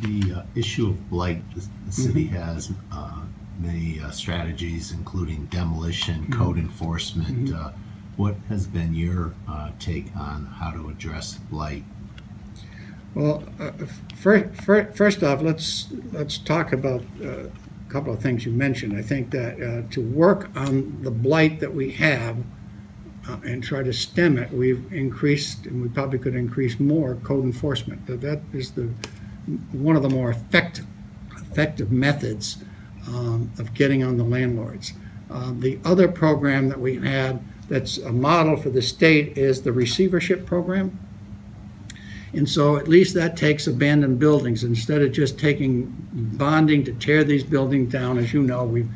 The issue of blight, the city has many strategies, including demolition, code enforcement. What has been your take on how to address blight? Well, first off, let's talk about a couple of things you mentioned. I think that to work on the blight that we have and try to stem it, we've increased, and we probably could increase more, code enforcement. That is one of the more effective methods of getting on the landlords. The other program that we had that's a model for the state is the receivership program. And so at least that takes abandoned buildings. Instead of just taking bonding to tear these buildings down, as you know, we've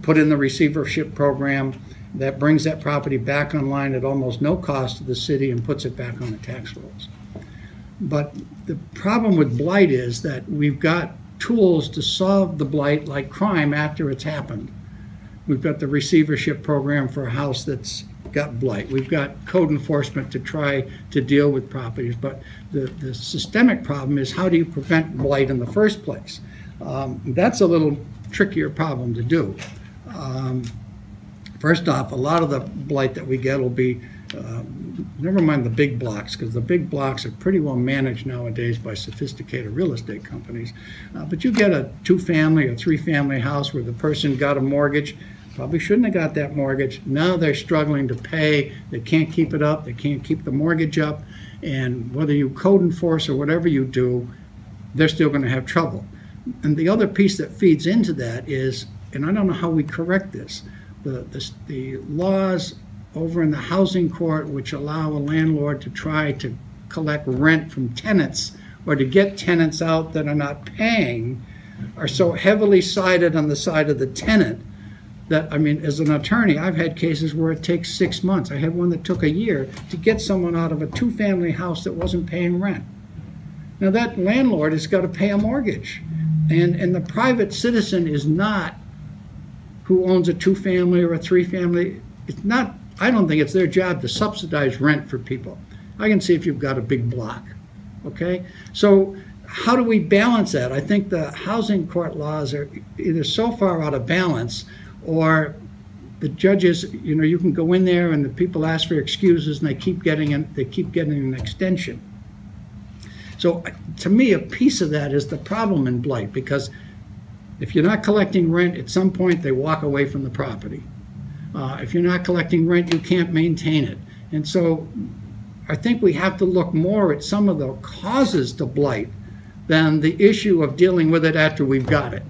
put in the receivership program that brings that property back online at almost no cost to the city and puts it back on the tax rolls. But the problem with blight is that we've got tools to solve the blight, like crime, after it's happened. We've got the receivership program for a house that's got blight. We've got code enforcement to try to deal with properties. But the systemic problem is, how do you prevent blight in the first place? That's a little trickier problem to do. First off, a lot of the blight that we get will be, never mind the big blocks, because the big blocks are pretty well managed nowadays by sophisticated real estate companies. But you get a 2-family or 3-family house where the person got a mortgage, probably shouldn't have got that mortgage. Now they're struggling to pay. They can't keep it up. They can't keep the mortgage up. And whether you code enforce or whatever you do, they're still going to have trouble. And the other piece that feeds into that is, and I don't know how we correct this, the laws over in the housing court, which allow a landlord to try to collect rent from tenants or to get tenants out that are not paying, are so heavily sided on the side of the tenant that, I mean, as an attorney, I've had cases where it takes 6 months. I had one that took a year to get someone out of a 2-family house that wasn't paying rent. Now that landlord has got to pay a mortgage, and the private citizen is not, who owns a 2-family or a 3-family, it's not, I don't think it's their job to subsidize rent for people. I can see if you've got a big block, okay? So how do we balance that? I think the housing court laws are either so far out of balance, or the judges, you know, you can go in there and the people ask for excuses and they keep getting an extension. So to me, a piece of that is the problem in blight, because if you're not collecting rent, at some point they walk away from the property. If you're not collecting rent, you can't maintain it. And so I think we have to look more at some of the causes to blight than the issue of dealing with it after we've got it.